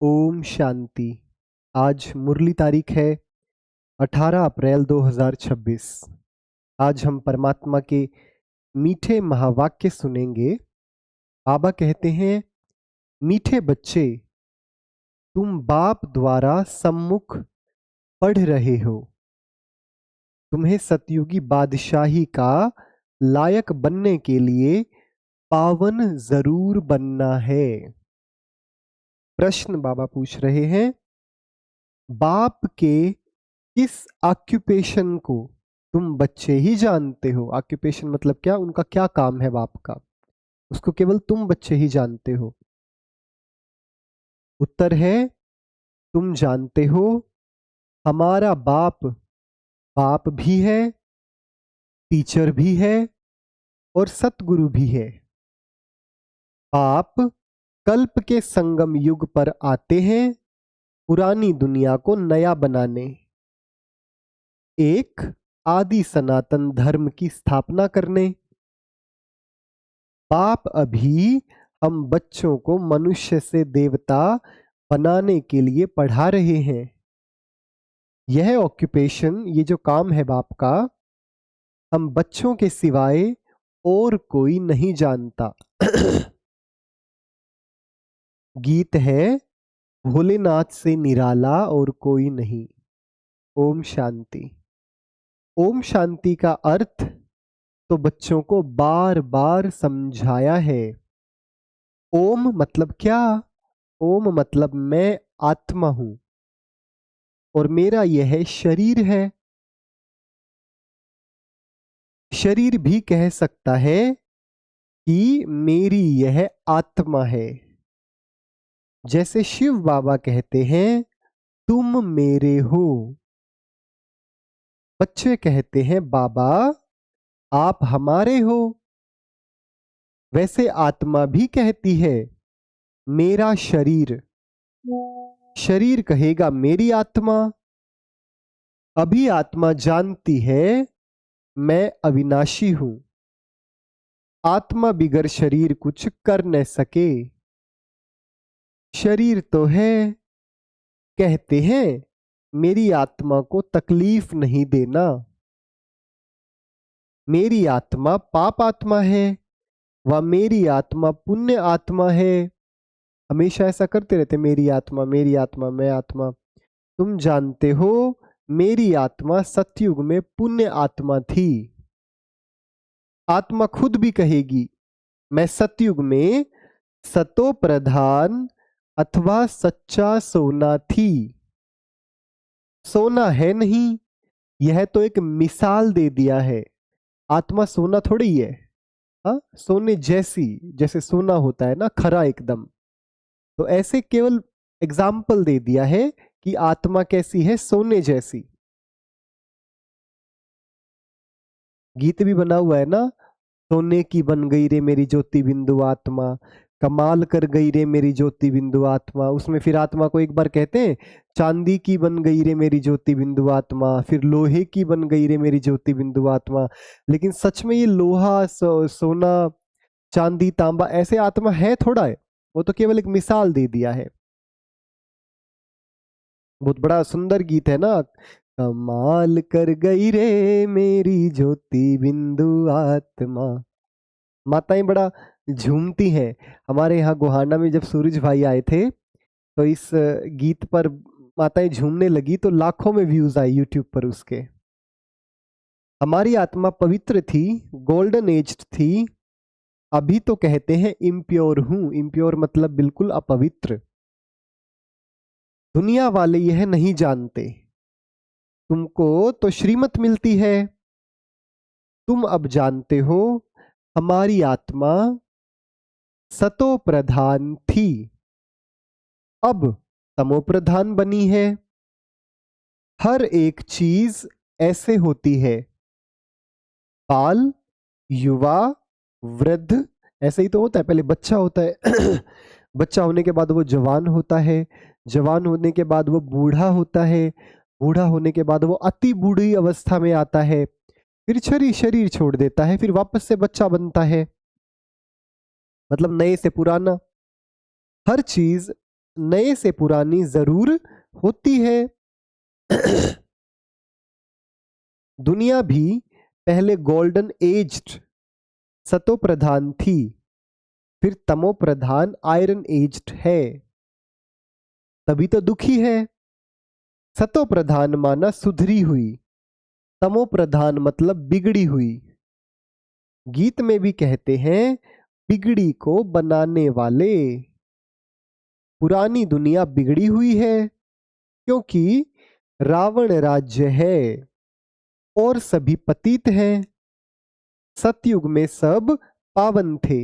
ओम शांति। आज मुरली तारीख है 18 अप्रैल 2026। आज हम परमात्मा के मीठे महावाक्य सुनेंगे। बाबा कहते हैं, मीठे बच्चे, तुम बाप द्वारा सम्मुख पढ़ रहे हो। तुम्हें सतयुगी बादशाही का लायक बनने के लिए पावन जरूर बनना है। प्रश्न बाबा पूछ रहे हैं, बाप के किस ऑक्यूपेशन को तुम बच्चे ही जानते हो? ऑक्यूपेशन मतलब क्या? उनका क्या काम है बाप का, उसको केवल तुम बच्चे ही जानते हो। उत्तर है, तुम जानते हो हमारा बाप बाप भी है, टीचर भी है और सतगुरु भी है। बाप कल्प के संगम युग पर आते हैं पुरानी दुनिया को नया बनाने, एक आदि सनातन धर्म की स्थापना करने। बाप अभी हम बच्चों को मनुष्य से देवता बनाने के लिए पढ़ा रहे हैं। यह ऑक्यूपेशन, ये जो काम है बाप का, हम बच्चों के सिवाय और कोई नहीं जानता। गीत है, भोलेनाथ से निराला और कोई नहीं। ओम शांति। ओम शांति का अर्थ तो बच्चों को बार बार समझाया है। ओम मतलब क्या? ओम मतलब मैं आत्मा हूं और मेरा यह शरीर है। शरीर भी कह सकता है कि मेरी यह आत्मा है। जैसे शिव बाबा कहते हैं, तुम मेरे हो। बच्चे कहते हैं, बाबा आप हमारे हो। वैसे आत्मा भी कहती है, मेरा शरीर। शरीर कहेगा मेरी आत्मा। अभी आत्मा जानती है मैं अविनाशी हूं। आत्मा बिगर शरीर कुछ कर न सके। शरीर तो है, कहते हैं मेरी आत्मा को तकलीफ नहीं देना। मेरी आत्मा पाप आत्मा है व मेरी आत्मा पुण्य आत्मा है। हमेशा ऐसा करते रहते, मेरी आत्मा मेरी आत्मा, मैं आत्मा। तुम जानते हो मेरी आत्मा सतयुग में पुण्य आत्मा थी। आत्मा खुद भी कहेगी, मैं सतयुग में सतो प्रधान अथवा सच्चा सोना थी। सोना है नहीं, यह तो एक मिसाल दे दिया है। आत्मा सोना थोड़ी है। हाँ, सोने जैसी, जैसे सोना होता है ना, खरा एकदम। तो ऐसे केवल एग्जाम्पल दे दिया है कि आत्मा कैसी है, सोने जैसी। गीत भी बना हुआ है ना, सोने की बन गई रे मेरी ज्योति बिंदु आत्मा, कमाल कर गई रे मेरी ज्योति बिंदु आत्मा। उसमें फिर आत्मा को एक बार कहते हैं, चांदी की बन गई रे मेरी ज्योति बिंदु आत्मा, फिर लोहे की बन गई रे मेरी ज्योति बिंदु आत्मा। लेकिन सच में ये लोहा, सोना, चांदी, तांबा ऐसे आत्मा है थोड़ा है, वो तो केवल एक मिसाल दे दिया है। बहुत बड़ा सुंदर गीत है ना, कमाल कर गई रे मेरी ज्योति बिंदु आत्मा। माताएं बड़ा झूमती हैं। हमारे यहाँ गोहाना में जब सूरज भाई आए थे तो इस गीत पर माताएं झूमने लगी, तो लाखों में व्यूज आए यूट्यूब पर उसके। हमारी आत्मा पवित्र थी, गोल्डन एज्ड थी। अभी तो कहते हैं इम्प्योर हूं। इम्प्योर मतलब बिल्कुल अपवित्र। दुनिया वाले यह नहीं जानते। तुमको तो श्रीमत मिलती है, तुम अब जानते हो हमारी आत्मा सतो प्रधान थी, अब तमो प्रधान बनी है। हर एक चीज ऐसे होती है, बाल, युवा, वृद्ध, ऐसे ही तो होता है। पहले बच्चा होता है बच्चा होने के बाद वो जवान होता है, जवान होने के बाद वो बूढ़ा होता है, बूढ़ा होने के बाद वो अति बूढ़ी अवस्था में आता है, फिर शरीर शरीर छोड़ देता है, फिर वापस से बच्चा बनता है, मतलब नए से पुराना। हर चीज नए से पुरानी जरूर होती है। दुनिया भी पहले गोल्डन एज्ड सतो प्रधान थी, फिर तमो प्रधान आयरन एज्ड है, तभी तो दुखी है। सतो प्रधान माना सुधरी हुई, तमो प्रधान मतलब बिगड़ी हुई। गीत में भी कहते हैं बिगड़ी को बनाने वाले। पुरानी दुनिया बिगड़ी हुई है क्योंकि रावण राज्य है और सभी पतित हैं। सतयुग में सब पावन थे,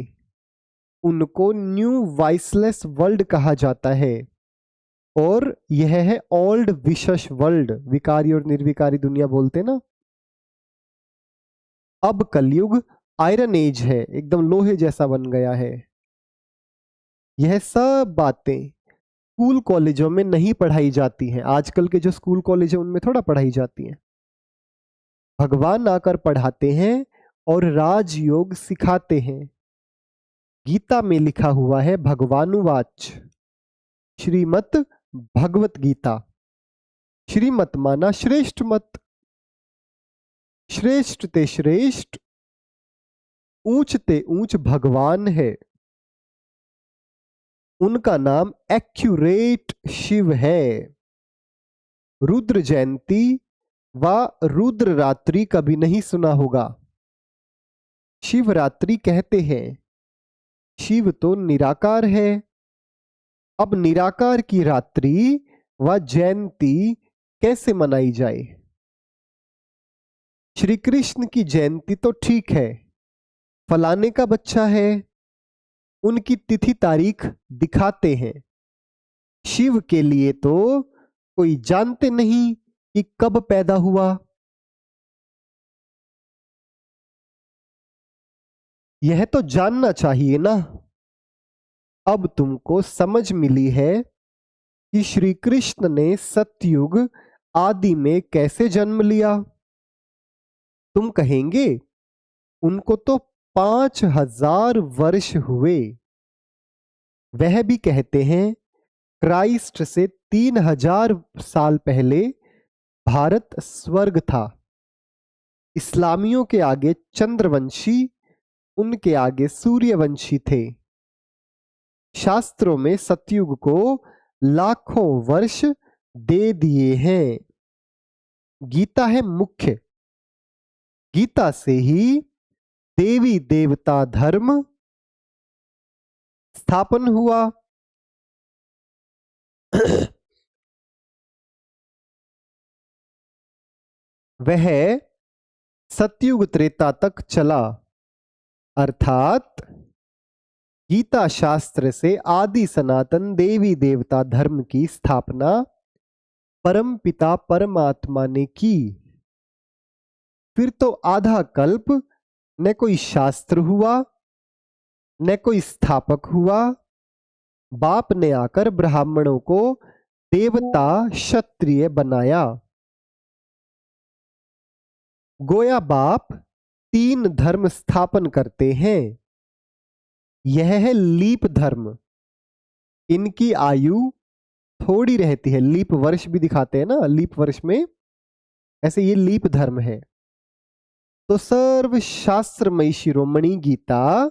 उनको न्यू वाइसलेस वर्ल्ड कहा जाता है, और यह है ओल्ड विशेष वर्ल्ड। विकारी और निर्विकारी दुनिया बोलते ना। अब कलयुग आयरन एज है, एकदम लोहे जैसा बन गया है। यह सब बातें स्कूल कॉलेजों में नहीं पढ़ाई जाती हैं। आजकल के जो स्कूल कॉलेज है उनमें थोड़ा पढ़ाई जाती हैं। भगवान आकर पढ़ाते हैं और राजयोग सिखाते हैं। गीता में लिखा हुआ है भगवानुवाच, श्रीमत भगवत गीता। श्रीमत माना श्रेष्ठ मत, श्रेष्ठ ते श्रेष्ठ, ऊंच ते ऊंच भगवान है। उनका नाम एक्यूरेट शिव है। रुद्र जयंती व रुद्र रात्रि कभी नहीं सुना होगा। शिवरात्रि कहते हैं। शिव तो निराकार है। अब निराकार की रात्रि व जयंती कैसे मनाई जाए? श्री कृष्ण की जयंती तो ठीक है, फलाने का बच्चा है, उनकी तिथि तारीख दिखाते हैं। शिव के लिए तो कोई जानते नहीं कि कब पैदा हुआ। यह तो जानना चाहिए ना। अब तुमको समझ मिली है कि श्री कृष्ण ने सतयुग आदि में कैसे जन्म लिया। तुम कहेंगे उनको तो 5000 वर्ष हुए। वह भी कहते हैं क्राइस्ट से 3000 साल पहले भारत स्वर्ग था। इस्लामियों के आगे चंद्रवंशी, उनके आगे सूर्यवंशी थे। शास्त्रों में सतयुग को लाखों वर्ष दे दिए हैं। गीता है मुख्य। गीता से ही देवी देवता धर्म स्थापन हुआ। वह सतयुग त्रेता तक चला, अर्थात गीता शास्त्र से आदि सनातन देवी देवता धर्म की स्थापना परम पिता परमात्मा ने की। फिर तो आधा कल्प न कोई शास्त्र हुआ, न कोई स्थापक हुआ। बाप ने आकर ब्राह्मणों को देवता क्षत्रिय बनाया। गोया बाप 3 धर्म स्थापन करते हैं। यह है लीप धर्म। इनकी आयु थोड़ी रहती है। लीप वर्ष भी दिखाते हैं ना, लीप वर्ष में, ऐसे ये लीप धर्म है। तो सर्व शास्त्रमयी शिरोमणि गीता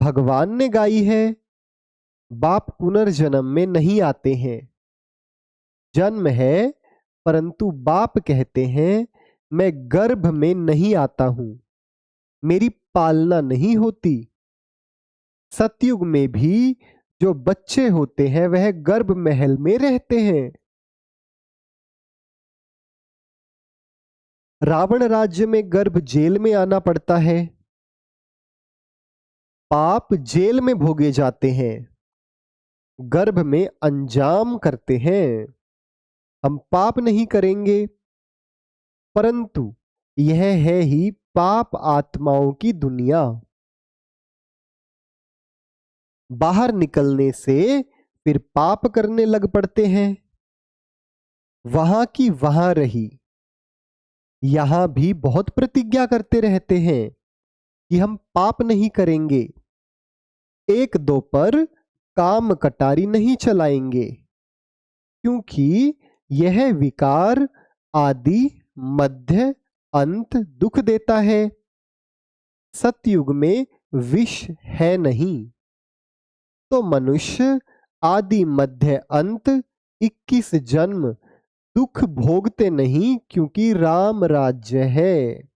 भगवान ने गाई है। बाप पुनर्जन्म में नहीं आते हैं। जन्म है परंतु बाप कहते हैं मैं गर्भ में नहीं आता हूं, मेरी पालना नहीं होती। सतयुग में भी जो बच्चे होते हैं वह गर्भ महल में रहते हैं। रावण राज्य में गर्भ जेल में आना पड़ता है। पाप जेल में भोगे जाते हैं, गर्भ में अंजाम करते हैं। हम पाप नहीं करेंगे, परंतु यह है ही पाप आत्माओं की दुनिया। बाहर निकलने से फिर पाप करने लग पड़ते हैं। वहां की वहां रही। यहां भी बहुत प्रतिज्ञा करते रहते हैं कि हम पाप नहीं करेंगे। 1-2 पर काम कटारी नहीं चलाएंगे, क्योंकि यह विकार आदि मध्य अंत दुख देता है। सतयुग में विष है नहीं, तो मनुष्य आदि मध्य अंत 21 जन्म दुख भोगते नहीं, क्योंकि राम राज्य है।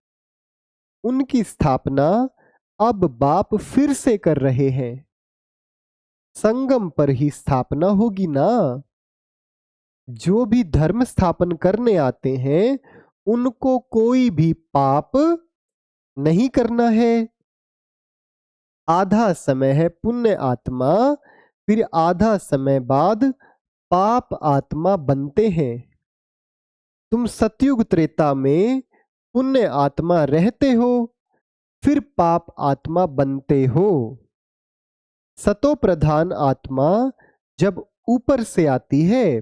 उनकी स्थापना अब बाप फिर से कर रहे हैं। संगम पर ही स्थापना होगी ना। जो भी धर्म स्थापन करने आते हैं उनको कोई भी पाप नहीं करना है। आधा समय है पुण्य आत्मा, फिर आधा समय बाद पाप आत्मा बनते हैं। तुम सतयुग त्रेता में पुण्य आत्मा रहते हो, फिर पाप आत्मा बनते हो। सतो प्रधान आत्मा जब ऊपर से आती है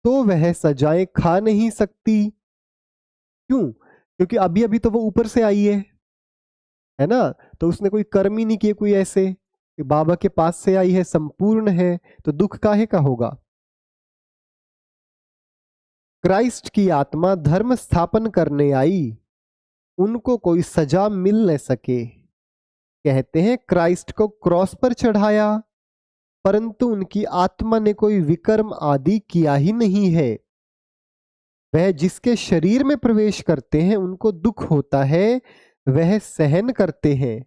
तो वह सजाएं खा नहीं सकती। क्यों? क्योंकि अभी अभी तो वो ऊपर से आई है ना। तो उसने कोई कर्म ही नहीं किए कोई ऐसे कि बाबा के पास से आई है, संपूर्ण है, तो दुख काहे का होगा। क्राइस्ट की आत्मा धर्म स्थापन करने आई, उनको कोई सजा मिल न सके। कहते हैं क्राइस्ट को क्रॉस पर चढ़ाया, परंतु उनकी आत्मा ने कोई विकर्म आदि किया ही नहीं है। वह जिसके शरीर में प्रवेश करते हैं उनको दुख होता है, वह सहन करते हैं।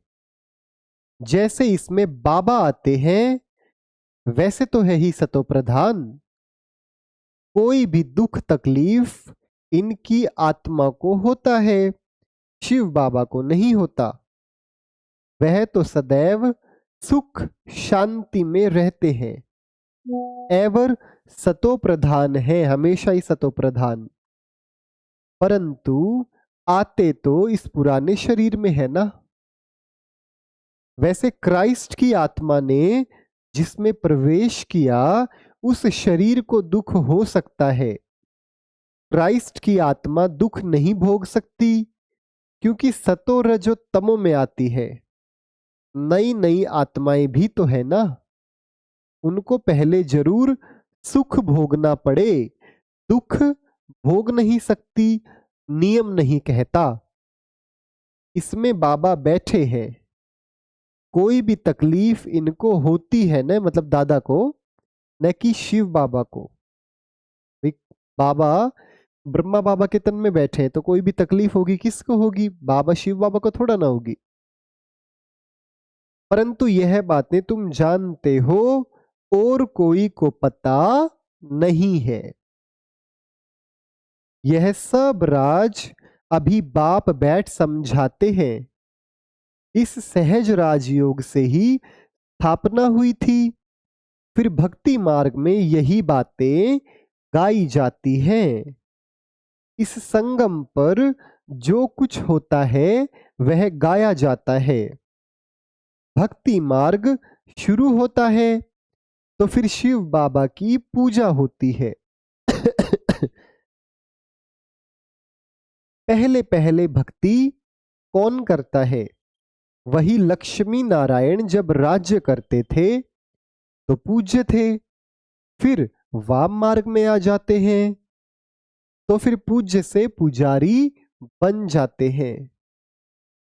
जैसे इसमें बाबा आते हैं, वैसे तो है ही सतो प्रधान। कोई भी दुख तकलीफ इनकी आत्मा को होता है, शिव बाबा को नहीं होता। वह तो सदैव सुख शांति में रहते हैं, एवर सतो प्रधान है, हमेशा ही सतो प्रधान। परंतु आते तो इस पुराने शरीर में है ना। वैसे क्राइस्ट की आत्मा ने जिसमें प्रवेश किया उस शरीर को दुख हो सकता है। क्राइस्ट की आत्मा दुख नहीं भोग सकती, क्योंकि सतो रजो तमो में आती है। नई नई आत्माएं भी तो है ना, उनको पहले जरूर सुख भोगना पड़े। दुख भोग नहीं सकती, नियम नहीं कहता। इसमें बाबा बैठे हैं, कोई भी तकलीफ इनको होती है ना, मतलब दादा को, न कि शिव बाबा को। भाई बाबा ब्रह्मा बाबा के तन में बैठे हैं तो कोई भी तकलीफ होगी किसको होगी? बाबा शिव बाबा को थोड़ा ना होगी। परंतु यह बातें तुम जानते हो और कोई को पता नहीं है। यह सब राज अभी बाप बैठ समझाते हैं। इस सहज राजयोग से ही स्थापना हुई थी। फिर भक्ति मार्ग में यही बातें गाई जाती हैं। इस संगम पर जो कुछ होता है वह गाया जाता है। भक्ति मार्ग शुरू होता है तो फिर शिव बाबा की पूजा होती है। पहले पहले भक्ति कौन करता है? वही लक्ष्मी नारायण जब राज्य करते थे तो पूज्य थे। फिर वाम मार्ग में आ जाते हैं तो फिर पूज्य से पुजारी बन जाते हैं।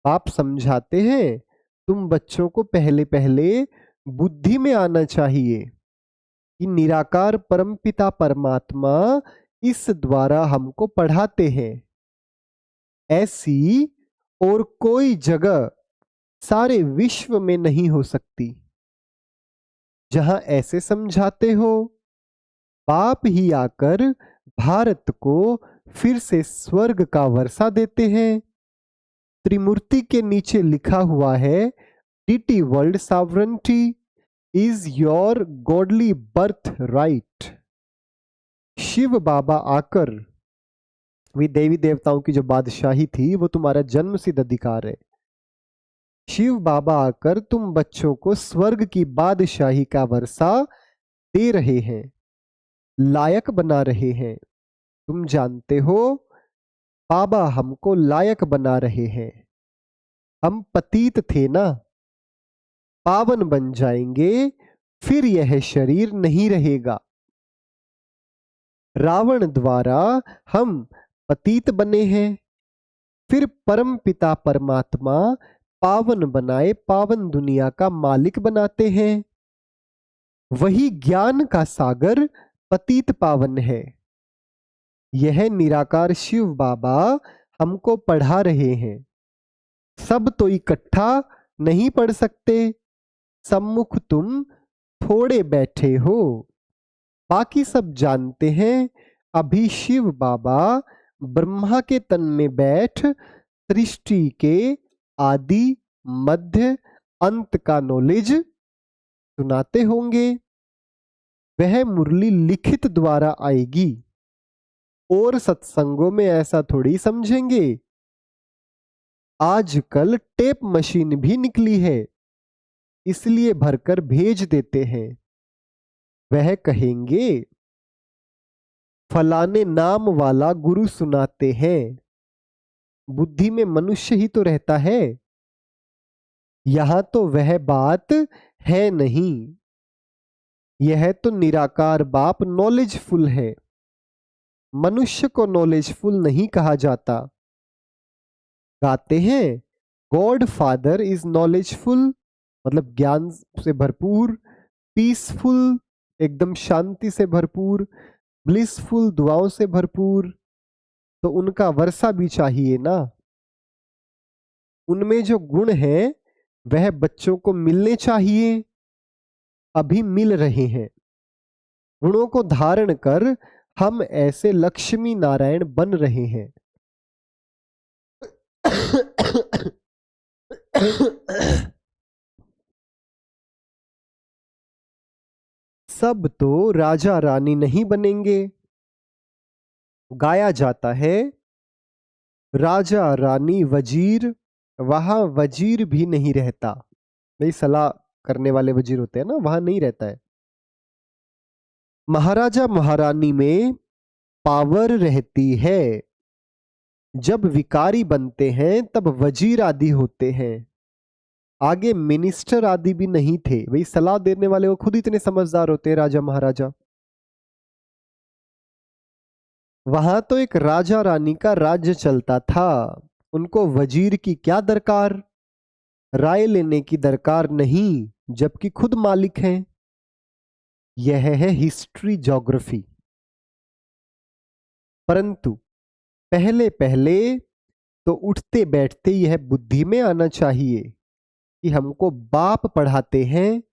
आप समझाते हैं तुम बच्चों को पहले पहले बुद्धि में आना चाहिए कि निराकार परमपिता परमात्मा इस द्वारा हमको पढ़ाते हैं। ऐसी और कोई जगह सारे विश्व में नहीं हो सकती जहां ऐसे समझाते हो। बाप ही आकर भारत को फिर से स्वर्ग का वर्षा देते हैं। त्रिमूर्ति के नीचे लिखा हुआ है, deity world sovereignty is your godly birthright. Shiv Baba आकर, वे देवी देवताओं की जो बादशाही थी वो तुम्हारा जन्म सिद्ध अधिकार है। शिव बाबा आकर तुम बच्चों को स्वर्ग की बादशाही का वर्षा दे रहे हैं, लायक बना रहे हैं। तुम जानते हो बाबा हमको लायक बना रहे हैं। हम पतित थे ना, पावन बन जाएंगे, फिर यह शरीर नहीं रहेगा। रावण द्वारा हम पतित बने हैं, फिर परम पिता परमात्मा पावन बनाए पावन दुनिया का मालिक बनाते हैं। वही ज्ञान का सागर पतित पावन है। यह निराकार शिव बाबा हमको पढ़ा रहे हैं। सब तो इकट्ठा नहीं पढ़ सकते, सम्मुख तुम थोड़े बैठे हो, बाकी सब जानते हैं। अभी शिव बाबा ब्रह्मा के तन में बैठ सृष्टि के आदि मध्य अंत का नॉलेज सुनाते होंगे। वह मुरली लिखित द्वारा आएगी, और सत्संगों में ऐसा थोड़ी समझेंगे। आजकल टेप मशीन भी निकली है, इसलिए भरकर भेज देते हैं। वह कहेंगे फलाने नाम वाला गुरु सुनाते हैं। बुद्धि में मनुष्य ही तो रहता है। यहां तो वह बात है नहीं। यह तो निराकार बाप नॉलेजफुल है। मनुष्य को नॉलेजफुल नहीं कहा जाता। गाते हैं गॉड फादर इज नॉलेजफुल, मतलब ज्ञान से भरपूर, पीसफुल एकदम शांति से भरपूर, ब्लिसफुल दुआओं से भरपूर। तो उनका वर्षा भी चाहिए ना। उनमें जो गुण हैं वह बच्चों को मिलने चाहिए, अभी मिल रहे हैं। गुणों को धारण कर हम ऐसे लक्ष्मी नारायण बन रहे हैं। सब तो राजा रानी नहीं बनेंगे। गाया जाता है राजा रानी वजीर, वहां वजीर भी नहीं रहता। भाई सलाह करने वाले वजीर होते हैं ना, वहां नहीं रहता है। महाराजा महारानी में पावर रहती है। जब विकारी बनते हैं तब वजीर आदि होते हैं। आगे मिनिस्टर आदि भी नहीं थे। वही सलाह देने वाले वो खुद इतने समझदार होते हैं राजा महाराजा। वहां तो एक राजा रानी का राज्य चलता था। उनको वजीर की क्या दरकार, राय लेने की दरकार नहीं, जबकि खुद मालिक हैं। यह है हिस्ट्री ज्योग्राफी। परंतु पहले पहले तो उठते बैठते यह बुद्धि में आना चाहिए कि हमको बाप पढ़ाते हैं,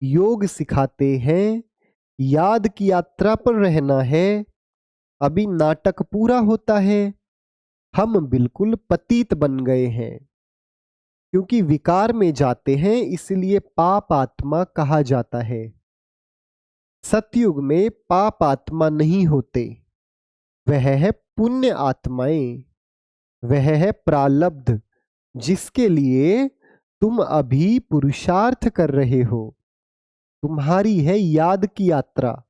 योग सिखाते हैं, याद की यात्रा पर रहना है। अभी नाटक पूरा होता है, हम बिल्कुल पतित बन गए हैं। क्योंकि विकार में जाते हैं इसलिए पाप आत्मा कहा जाता है। सतयुग में पाप आत्मा नहीं होते, वह है पुण्य आत्माएं। वह है प्रालब्ध, जिसके लिए तुम अभी पुरुषार्थ कर रहे हो। तुम्हारी है याद की यात्रा,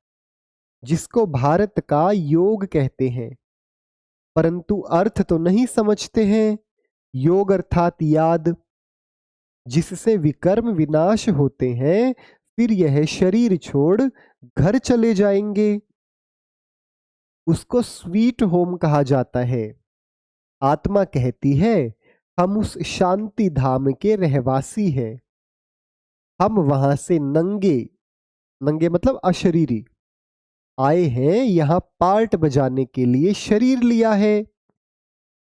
जिसको भारत का योग कहते हैं। परंतु अर्थ तो नहीं समझते हैं। योग अर्थात याद, जिससे विकर्म विनाश होते हैं, फिर यह शरीर छोड़ घर चले जाएंगे। उसको स्वीट होम कहा जाता है। आत्मा कहती है हम उस शांति धाम के रहवासी हैं। हम वहां से नंगे, नंगे मतलब अशरीरी, आए हैं यहां पार्ट बजाने के लिए शरीर लिया है।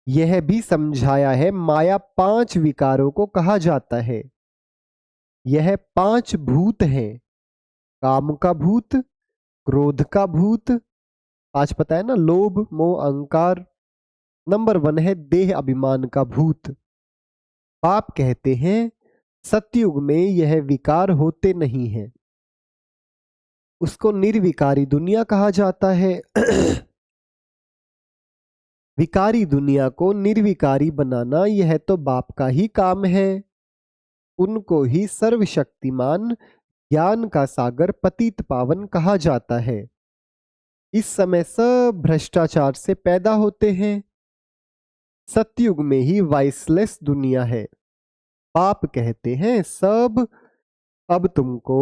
यह भी समझाया है माया 5 विकारों को कहा जाता है। यह 5 भूत हैं। काम का भूत, क्रोध का भूत, 5 पता है ना, लोभ मोह अहंकार। नंबर 1 है देह अभिमान का भूत। पाप कहते हैं सतयुग में यह विकार होते नहीं हैं। उसको निर्विकारी दुनिया कहा जाता है। विकारी दुनिया को निर्विकारी बनाना यह तो बाप का ही काम है। उनको ही सर्वशक्तिमान ज्ञान का सागर पतित पावन कहा जाता है। इस समय सब भ्रष्टाचार से पैदा होते हैं। सतयुग में ही वाइसलेस दुनिया है। पाप कहते हैं सब अब तुमको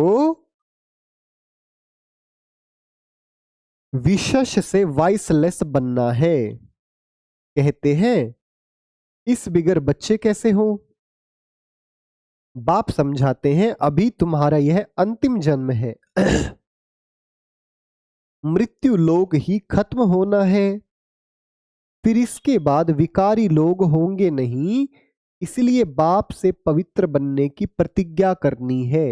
विशेष से वॉइसलेस बनना है। कहते हैं इस बिगर बच्चे कैसे हो। बाप समझाते हैं अभी तुम्हारा यह अंतिम जन्म है। मृत्यु लोग ही खत्म होना है, फिर इसके बाद विकारी लोग होंगे नहीं, इसलिए बाप से पवित्र बनने की प्रतिज्ञा करनी है।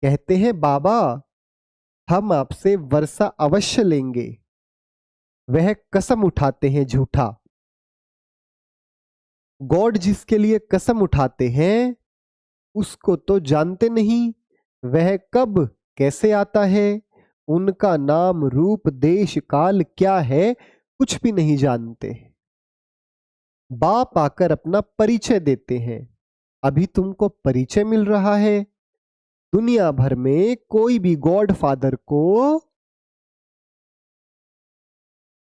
कहते हैं बाबा हम आपसे वर्षा अवश्य लेंगे। वह कसम उठाते हैं झूठा। गॉड जिसके लिए कसम उठाते हैं उसको तो जानते नहीं, वह कब कैसे आता है, उनका नाम रूप देश काल क्या है कुछ भी नहीं जानते। बाप आकर अपना परिचय देते हैं। अभी तुमको परिचय मिल रहा है। दुनिया भर में कोई भी गॉड फादर को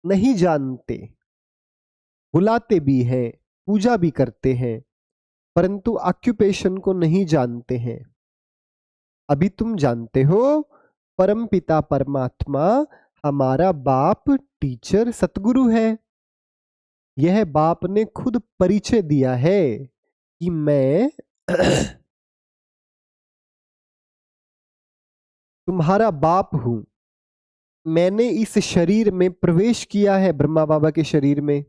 नहीं जानते, बुलाते भी हैं, पूजा भी करते हैं, परंतु ऑक्यूपेशन को नहीं जानते हैं। अभी तुम जानते हो परमपिता परमात्मा हमारा बाप टीचर सतगुरु है। यह बाप ने खुद परिचय दिया है कि मैं तुम्हारा बाप हूं। मैंने इस शरीर में प्रवेश किया है, ब्रह्मा बाबा के शरीर में।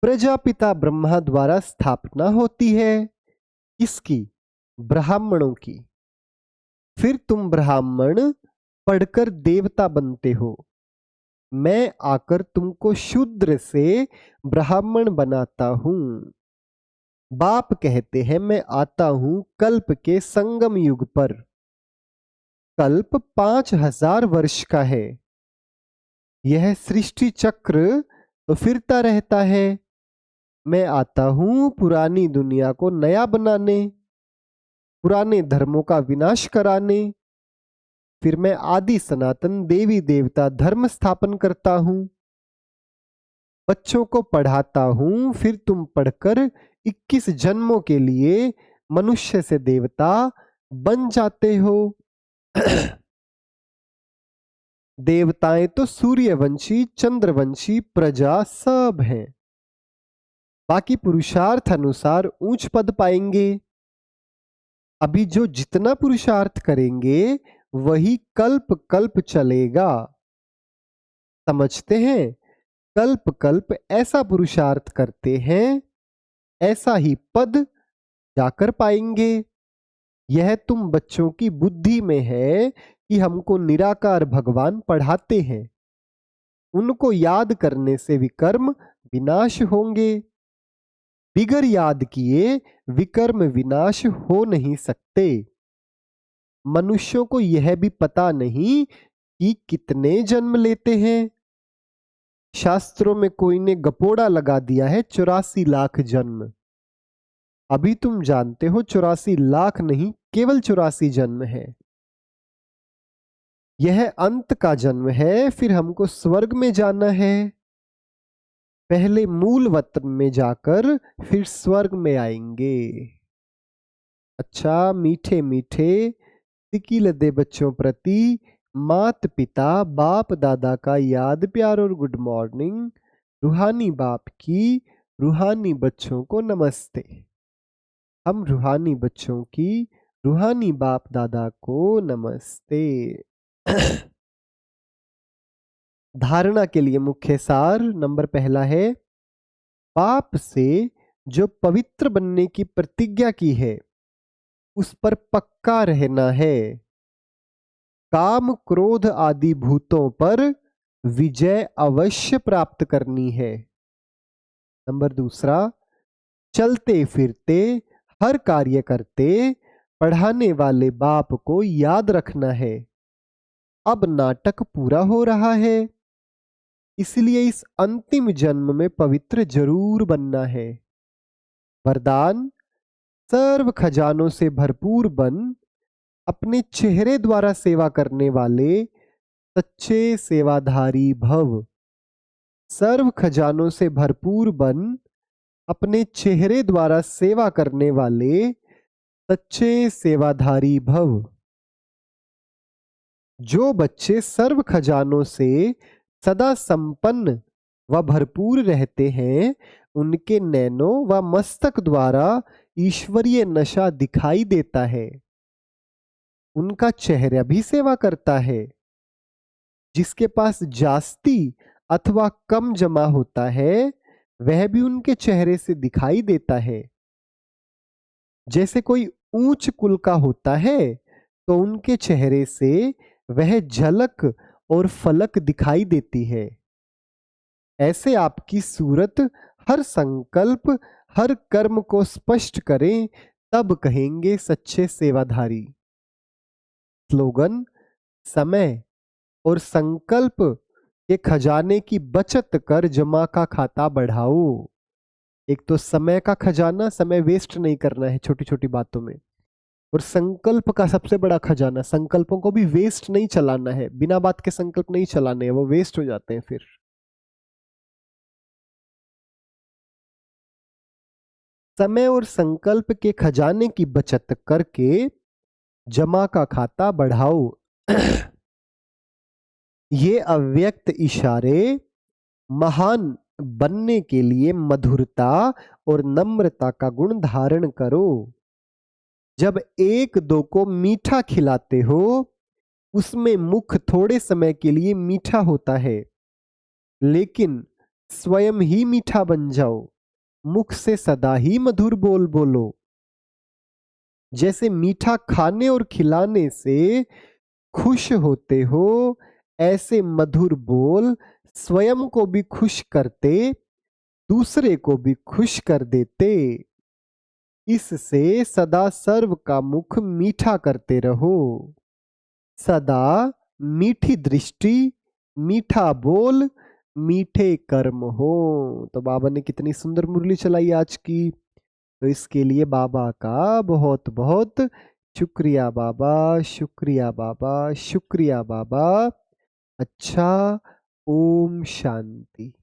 प्रजापिता ब्रह्मा द्वारा स्थापना होती है किसकी? ब्राह्मणों की। फिर तुम ब्राह्मण पढ़कर देवता बनते हो। मैं आकर तुमको शूद्र से ब्राह्मण बनाता हूं। बाप कहते हैं मैं आता हूं कल्प के संगम युग पर। कल्प 5000 वर्ष का है। यह सृष्टि चक्र तो फिरता रहता है। मैं आता हूं पुरानी दुनिया को नया बनाने, पुराने धर्मों का विनाश कराने। फिर मैं आदि सनातन देवी देवता धर्म स्थापन करता हूं। बच्चों को पढ़ाता हूं, फिर तुम पढ़कर 21 जन्मों के लिए मनुष्य से देवता बन जाते हो। देवताएं तो सूर्यवंशी चंद्रवंशी प्रजा सब हैं। बाकी पुरुषार्थ अनुसार ऊंच पद पाएंगे। अभी जो जितना पुरुषार्थ करेंगे वही कल्प कल्प चलेगा। समझते हैं? कल्प कल्प ऐसा पुरुषार्थ करते हैं ऐसा ही पद जाकर पाएंगे। यह तुम बच्चों की बुद्धि में है कि हमको निराकार भगवान पढ़ाते हैं। उनको याद करने से विकर्म विनाश होंगे। बिगर याद किए विकर्म विनाश हो नहीं सकते। मनुष्यों को यह भी पता नहीं कि कितने जन्म लेते हैं। शास्त्रों में कोई ने गपोड़ा लगा दिया है 84 लाख जन्म। अभी तुम जानते हो 84 लाख नहीं, केवल 84 जन्म है। यह अंत का जन्म है, फिर हमको स्वर्ग में जाना है। पहले मूल वतन में जाकर फिर स्वर्ग में आएंगे। अच्छा मीठे मीठे सिकिल दे बच्चों प्रति मात पिता बाप दादा का याद प्यार और गुड मॉर्निंग। रूहानी बाप की रूहानी बच्चों को नमस्ते। हम रूहानी बच्चों की रूहानी बाप दादा को नमस्ते। धारणा के लिए मुख्य सार नंबर पहला है, बाप से जो पवित्र बनने की प्रतिज्ञा की है उस पर पक्का रहना है। काम क्रोध आदि भूतों पर विजय अवश्य प्राप्त करनी है। नंबर दूसरा, चलते फिरते हर कार्य करते पढ़ाने वाले बाप को याद रखना है। अब नाटक पूरा हो रहा है, इसलिए इस अंतिम जन्म में पवित्र जरूर बनना है। वरदान, सर्व खजानों से भरपूर बन अपने चेहरे द्वारा सेवा करने वाले सच्चे सेवाधारी भव। सर्व खजानों से भरपूर बन अपने चेहरे द्वारा सेवा करने वाले सच्चे सेवाधारी भव। जो बच्चे सर्व खजानों से सदा संपन्न व भरपूर रहते हैं, उनके नैनों व मस्तक द्वारा ईश्वरीय नशा दिखाई देता है। उनका चेहरा भी सेवा करता है। जिसके पास जास्ती अथवा कम जमा होता है, वह भी उनके चेहरे से दिखाई देता है। जैसे कोई ऊंच कुल का होता है, तो उनके चेहरे से वह झलक और फलक दिखाई देती है। ऐसे आपकी सूरत हर संकल्प, हर कर्म को स्पष्ट करें, तब कहेंगे सच्चे सेवाधारी। स्लोगन: समय और संकल्प के खजाने की बचत कर जमा का खाता बढ़ाओ। एक तो समय का खजाना, समय वेस्ट नहीं करना है छोटी छोटी बातों में, और संकल्प का सबसे बड़ा खजाना, संकल्पों को भी वेस्ट नहीं चलाना है, बिना बात के संकल्प नहीं चलाने हैं, वो वेस्ट हो जाते हैं फिर। समय और संकल्प के खजाने की बचत करके जमा का खाता बढ़ाओ। ये अव्यक्त इशारे महान बनने के लिए मधुरता और नम्रता का गुण धारण करो। जब एक दो को मीठा खिलाते हो, उसमें मुख थोड़े समय के लिए मीठा होता है, लेकिन स्वयं ही मीठा बन जाओ। मुख से सदा ही मधुर बोल बोलो। जैसे मीठा खाने और खिलाने से खुश होते हो, ऐसे मधुर बोल स्वयं को भी खुश करते, दूसरे को भी खुश कर देते। इससे सदा सर्व का मुख मीठा करते रहो। सदा मीठी दृष्टि, मीठा बोल, मीठे कर्म हो। तो बाबा ने कितनी सुंदर मुरली चलाई आज की। तो इसके लिए बाबा का बहुत बहुत शुक्रिया बाबा, शुक्रिया बाबा, शुक्रिया बाबा। अच्छा, ओम शांति।